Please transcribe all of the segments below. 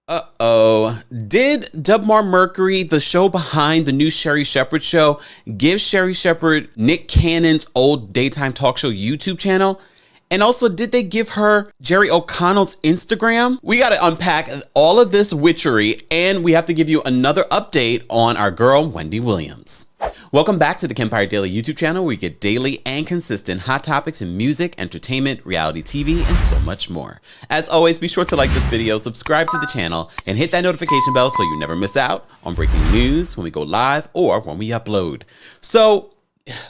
Uh-oh. Did Dubmar Mercury, the show behind the new Sherri Shepherd show, give Sherri Shepherd Nick Cannon's old daytime talk show YouTube channel? And also, did they give her Jerry O'Connell's Instagram? We got to unpack all of this witchery, and we have to give you another update on our girl, Wendy Williams. Welcome back to the Kempire Daily YouTube channel, where you get daily and consistent hot topics in music, entertainment, reality TV, and so much more. As always, be sure to like this video, subscribe to the channel, and hit that notification bell so you never miss out on breaking news when we go live or when we upload. So,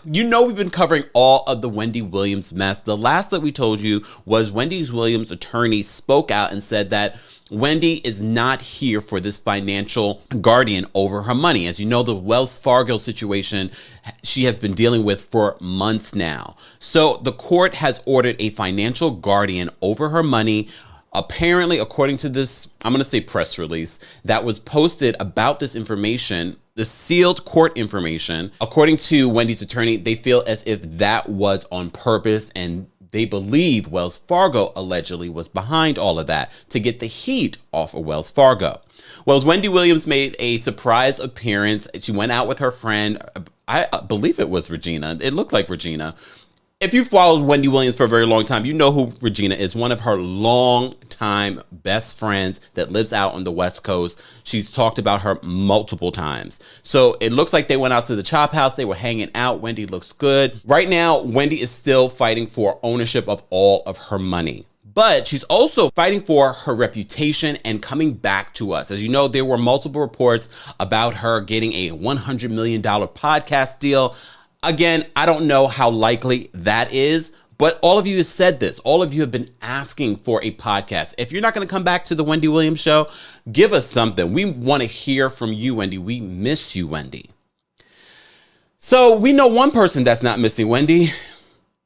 you know, we've been covering all of the Wendy Williams mess. The last that we told you was Wendy Williams' attorney spoke out and said that Wendy is not here for this financial guardian over her money. As you know, the Wells Fargo situation she has been dealing with for months now. So the court has ordered a financial guardian over her money. Apparently, according to this, I'm going to say press release that was posted about this information, the sealed court information, according to Wendy's attorney, they feel as if that was on purpose, and they believe Wells Fargo allegedly was behind all of that to get the heat off of Wells Fargo. Well, Wendy Williams made a surprise appearance. She went out with her friend. I believe it was Regina. It looked like Regina. If you followed Wendy Williams for a very long time, you know who Regina is, one of her long-time best friends that lives out on the West Coast. She's talked about her multiple times. So it looks like they went out to the Chop House. They were hanging out. Wendy looks good. Right now, Wendy is still fighting for ownership of all of her money. But she's also fighting for her reputation and coming back to us. As you know, there were multiple reports about her getting a $100 million podcast deal. Again, I don't know how likely that is, but all of you have said this. All of you have been asking for a podcast. If you're not going to come back to the Wendy Williams show, give us something. We want to hear from you, Wendy. We miss you, Wendy. So we know one person that's not missing Wendy.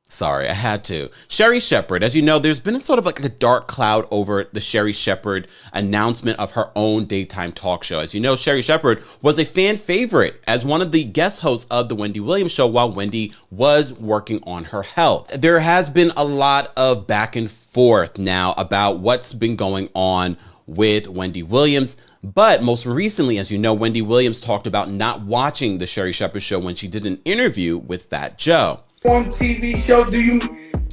Sorry, I had to. Sherri Shepherd. As you know, there's been sort of like a dark cloud over the Sherri Shepherd announcement of her own daytime talk show. As you know, Sherri Shepherd was a fan favorite as one of the guest hosts of the Wendy Williams show while Wendy was working on her health. There has been a lot of back and forth now about what's been going on with Wendy Williams. But most recently, as you know, Wendy Williams talked about not watching the Sherri Shepherd show when she did an interview with Fat Joe. On TV show, do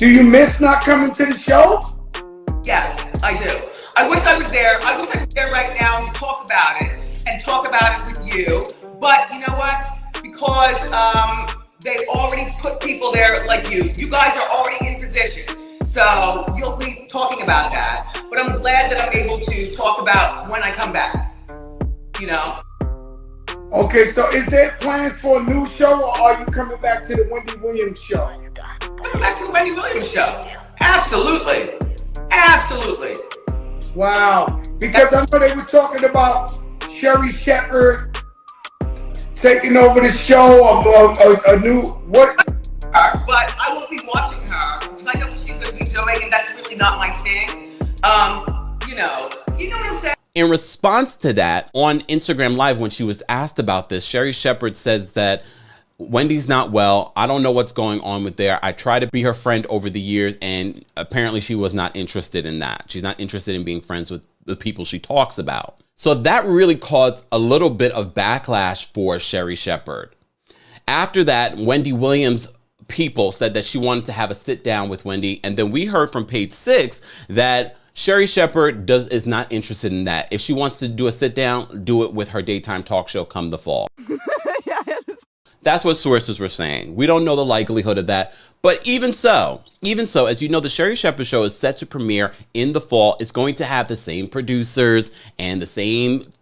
you miss not coming to the show? Yes, I do. I wish I was there. I wish I was there right now to talk about it and talk about it with you. But you know what? Because they already put people there like you. You guys are already in position. So you'll be talking about that. But I'm glad that I'm able to talk about when I come back. You know? Okay, so is there plans for a new show, or are you coming back to the Wendy Williams show? Coming back to the Wendy Williams show. Absolutely. Absolutely. Wow. Because I know they were talking about Sherri Shepherd taking over the show, a new, what? But I won't be watching her because I know what she's going to be doing, and that's really not my thing. You know what I'm saying? In response to that, on Instagram Live, when she was asked about this, Sherri Shepherd says that Wendy's not well. I don't know what's going on with there. I tried to be her friend over the years, and apparently she was not interested in that. She's not interested in being friends with the people she talks about. So that really caused a little bit of backlash for Sherri Shepherd. After that, Wendy Williams people said that she wanted to have a sit down with Wendy. And then we heard from Page 6 that Sherri Shepherd is not interested in that. If she wants to do a sit down, do it with her daytime talk show come the fall. That's what sources were saying. We don't know the likelihood of that. But even so, as you know, the Sherri Shepherd show is set to premiere in the fall. It's going to have the same producers and the same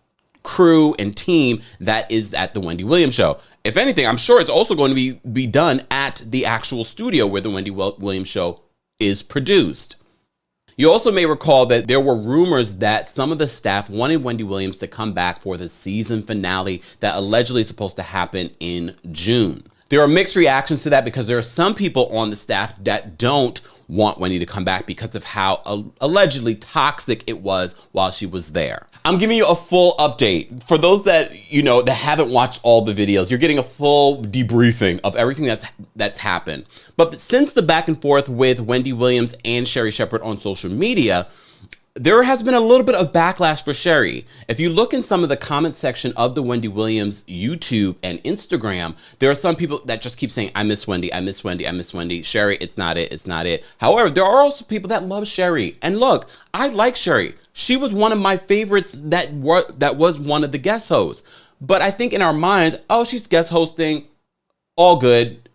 crew and team that is at the Wendy Williams show. If anything, I'm sure it's also going to be done at the actual studio where the Wendy Williams show is produced. You also may recall that there were rumors that some of the staff wanted Wendy Williams to come back for the season finale that allegedly is supposed to happen in June. There are mixed reactions to that because there are some people on the staff that don't want Wendy to come back because of how allegedly toxic it was while she was there. I'm giving you a full update. For those that, that haven't watched all the videos, you're getting a full debriefing of everything that's happened. But since the back and forth with Wendy Williams and Sherri Shepherd on social media, there has been a little bit of backlash for Sherri. If you look in some of the comment section of the Wendy Williams YouTube and Instagram, there are some people that just keep saying, I miss Wendy, I miss Wendy, I miss Wendy. Sherri, it's not it, it's not it. However, there are also people that love Sherri. And look, I like Sherri. She was one of my favorites that was one of the guest hosts. But I think in our minds, oh, she's guest hosting, all good.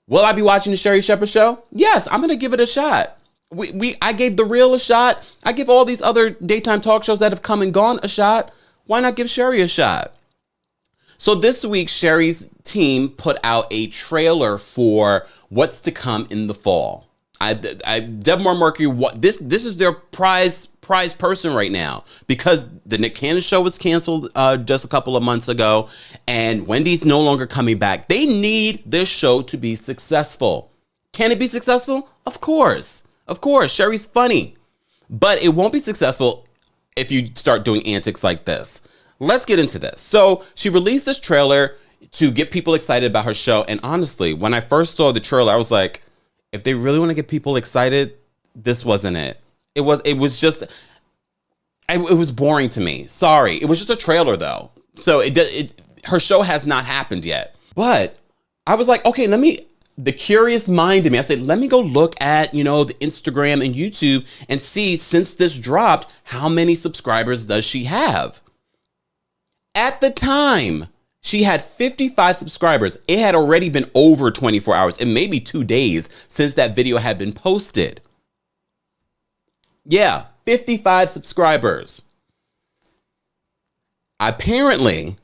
Will I be watching the Sherri Shepherd show? Yes, I'm gonna give it a shot. I gave The Real a shot. I give all these other daytime talk shows that have come and gone a shot. Why not give Sherri a shot? So this week, Sherri's team put out a trailer for what's to come in the fall. Debmar Mercury, this is their prize person right now, because the Nick Cannon show was canceled just a couple of months ago, and Wendy's no longer coming back. They need this show to be successful. Can it be successful? Of course. Of course, Sherri's funny, but it won't be successful if you start doing antics like this. Let's get into this. So she released this trailer to get people excited about her show. And honestly, when I first saw the trailer, I was like, if they really want to get people excited, this wasn't it. It was boring to me. Sorry. It was just a trailer though. So her show has not happened yet, but I was like, okay, the curious mind in me, I said, let me go look at, the Instagram and YouTube and see, since this dropped, how many subscribers does she have? At the time, she had 55 subscribers. It had already been over 24 hours and maybe 2 days since that video had been posted. Yeah, 55 subscribers. Apparently,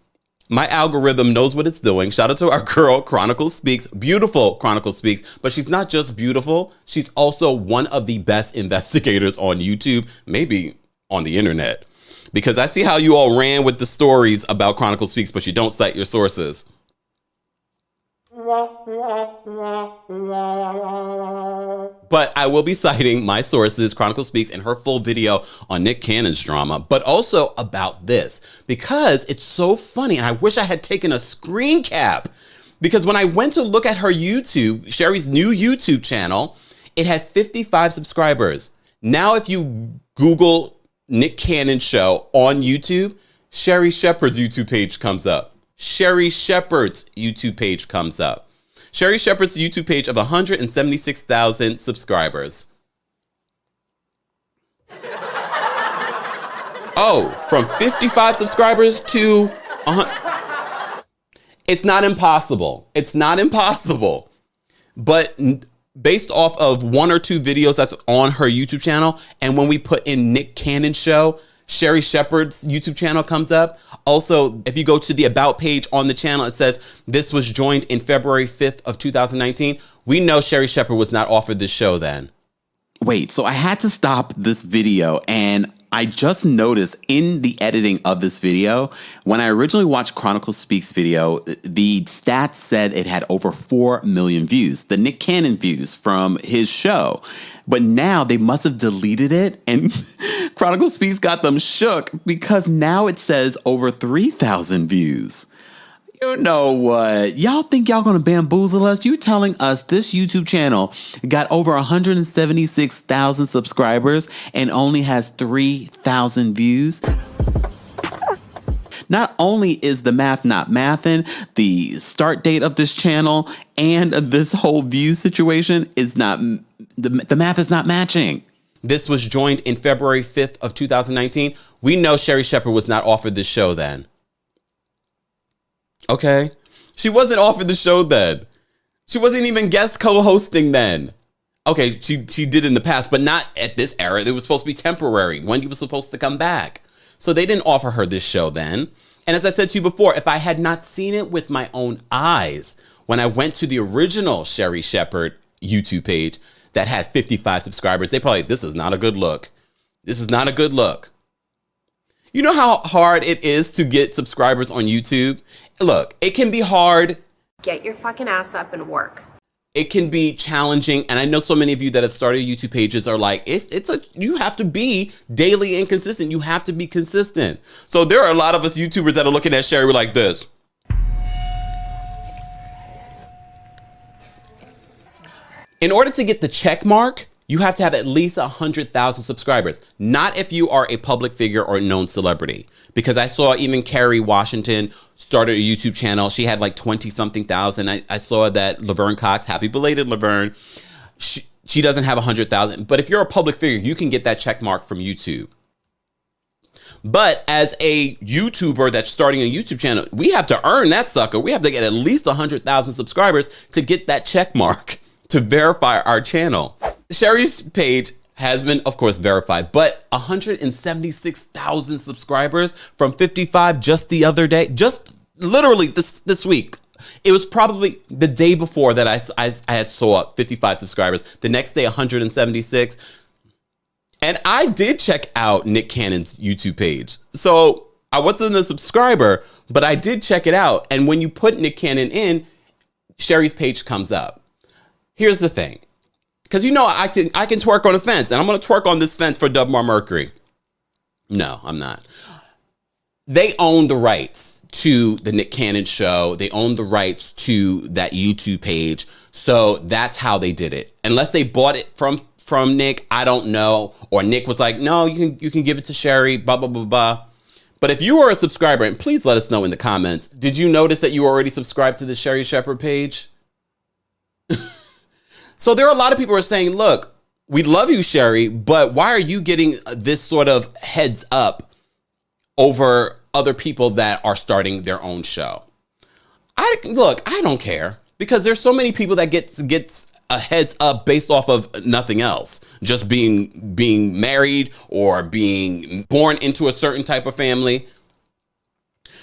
my algorithm knows what it's doing. Shout out to our girl, Chronicle Speaks. Beautiful Chronicle Speaks. But she's not just beautiful. She's also one of the best investigators on YouTube, maybe on the internet. Because I see how you all ran with the stories about Chronicle Speaks, but you don't cite your sources. But I will be citing my sources, Chronicle Speaks, and her full video on Nick Cannon's drama, but also about this, because it's so funny. And I wish I had taken a screen cap, because when I went to look at her YouTube, Sherri's new YouTube channel, it had 55 subscribers. Now, if you Google Nick Cannon show on YouTube, Sherri Shepherd's YouTube page comes up. Sherri Shepherd's YouTube page comes up. Sherri Shepherd's YouTube page of 176,000 subscribers. Oh, from 55 subscribers to 100. It's not impossible. It's not impossible. But based off of 1 or 2 videos that's on her YouTube channel, and when we put in Nick Cannon show, Sherri Shepherd's YouTube channel comes up. Also, if you go to the About page on the channel, it says this was joined in February 5th of 2019. We know Sherri Shepherd was not offered this show then. Wait, so I had to stop this video, and I just noticed in the editing of this video, when I originally watched Chronicle Speaks video, the stats said it had over 4 million views, the Nick Cannon views from his show. But now they must have deleted it, and Chronicle Speaks got them shook, because now it says over 3,000 views. You know what? Y'all think y'all gonna bamboozle us? You telling us this YouTube channel got over 176,000 subscribers and only has 3,000 views? Not only is the math not mathing, the start date of this channel and this whole view situation is not, the math is not matching. This was joined in February 5th of 2019. We know Sherri Shepherd was not offered this show then. Okay. She wasn't offered the show then. She wasn't even guest co-hosting then. Okay, she did in the past, but not at this era. It was supposed to be temporary. Wendy was supposed to come back. So they didn't offer her this show then. And as I said to you before, if I had not seen it with my own eyes, when I went to the original Sherri Shepherd YouTube page that had 55 subscribers, they probably, this is not a good look. This is not a good look. You know how hard it is to get subscribers on YouTube? Look, it can be hard. Get your fucking ass up and work. It can be challenging. And I know so many of you that have started YouTube pages are like, you have to be daily and consistent. You have to be consistent. So there are a lot of us YouTubers that are looking at Sherri like this. In order to get the check mark, You have to have at least 100,000 subscribers. Not if you are a public figure or a known celebrity. Because I saw even Kerry Washington started a YouTube channel. She had like 20-something thousand. I saw that Laverne Cox, happy belated Laverne, she doesn't have 100,000. But if you're a public figure, you can get that check mark from YouTube. But as a YouTuber that's starting a YouTube channel, we have to earn that sucker. We have to get at least 100,000 subscribers to get that check mark to verify our channel. Sherri's page has been, of course, verified, but 176,000 subscribers from 55 just the other day, just literally this week. It was probably the day before that I had saw 55 subscribers. The next day, 176. And I did check out Nick Cannon's YouTube page. So I wasn't a subscriber, but I did check it out. And when you put Nick Cannon in, Sherri's page comes up. Here's the thing. Because you know I can twerk on a fence, and I'm going to twerk on this fence for Dubmar Mercury. No, I'm not. They own the rights to the Nick Cannon show. They own the rights to that YouTube page. So that's how they did it. Unless they bought it from Nick, I don't know. Or Nick was like, no, you can give it to Sherri, blah, blah, blah, blah. But if you are a subscriber, and please let us know in the comments, did you notice that you already subscribed to the Sherri Shepherd page? So there are a lot of people who are saying, look, we love you, Sherri, but why are you getting this sort of heads up over other people that are starting their own show? I don't care, because there's so many people that gets a heads up based off of nothing else, just being married or being born into a certain type of family.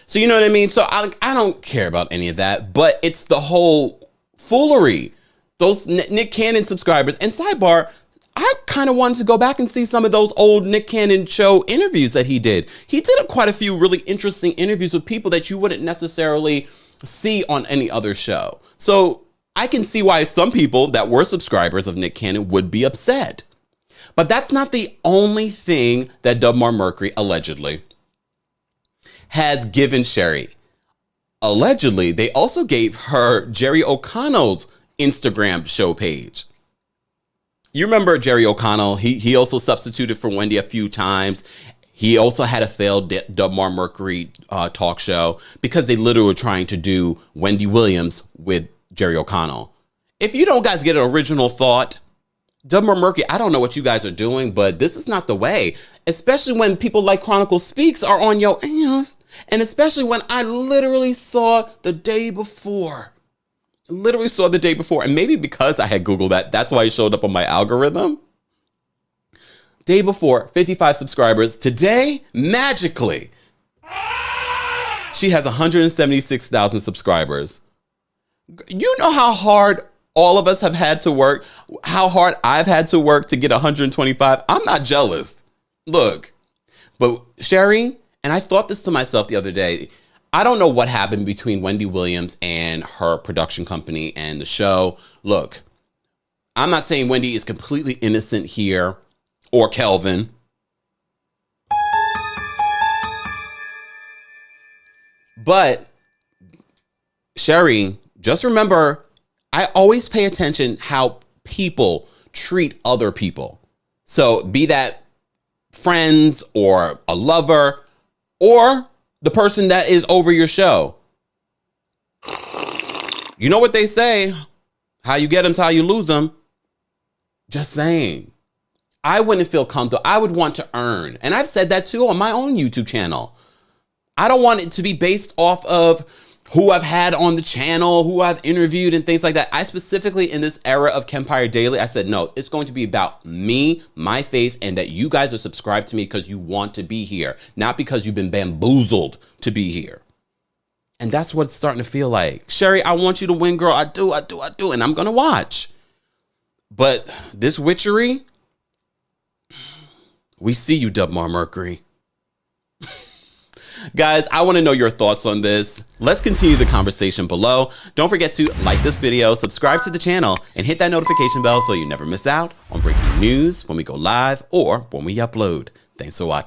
So you know what I mean? So I don't care about any of that, but it's the whole foolery. Those Nick Cannon subscribers. And sidebar, I kind of wanted to go back and see some of those old Nick Cannon show interviews that he did. He did quite a few really interesting interviews with people that you wouldn't necessarily see on any other show. So I can see why some people that were subscribers of Nick Cannon would be upset. But that's not the only thing that Dubmar Mercury allegedly has given Sherri. Allegedly, they also gave her Jerry O'Connell's Instagram show page. You remember Jerry O'Connell? He also substituted for Wendy a few times. He also had a failed Dubmar Mercury talk show because they literally were trying to do Wendy Williams with Jerry O'Connell. If you don't guys get an original thought, Dubmar Mercury, I don't know what you guys are doing, but this is not the way. Especially when people like Chronicle Speaks are on your ass. And especially when I literally saw the day before. And maybe because I had Googled that, that's why it showed up on my algorithm. Day before, 55 subscribers. Today, magically, she has 176,000 subscribers. You know how hard all of us have had to work, how hard I've had to work to get 125. I'm not jealous. Look, but Sherri, and I thought this to myself the other day, I don't know what happened between Wendy Williams and her production company and the show. Look, I'm not saying Wendy is completely innocent here, or Kelvin. But Sherri, just remember, I always pay attention how people treat other people. So be that friends or a lover or the person that is over your show. You know what they say, how you get them, how you lose them. Just saying. I wouldn't feel comfortable. I would want to earn. And I've said that too on my own YouTube channel. I don't want it to be based off of who I've had on the channel, who I've interviewed and things like that. I specifically, in this era of Kempire Daily, I said, no, it's going to be about me, my face, and that you guys are subscribed to me because you want to be here, not because you've been bamboozled to be here. And that's what it's starting to feel like. Sherri, I want you to win, girl. I do. And I'm going to watch. But this witchery, we see you, Dubmar Mercury. Guys, I want to know your thoughts on this. Let's continue the conversation below. Don't forget to like this video, subscribe to the channel, and hit that notification bell so you never miss out on breaking news when we go live or when we upload. Thanks for watching.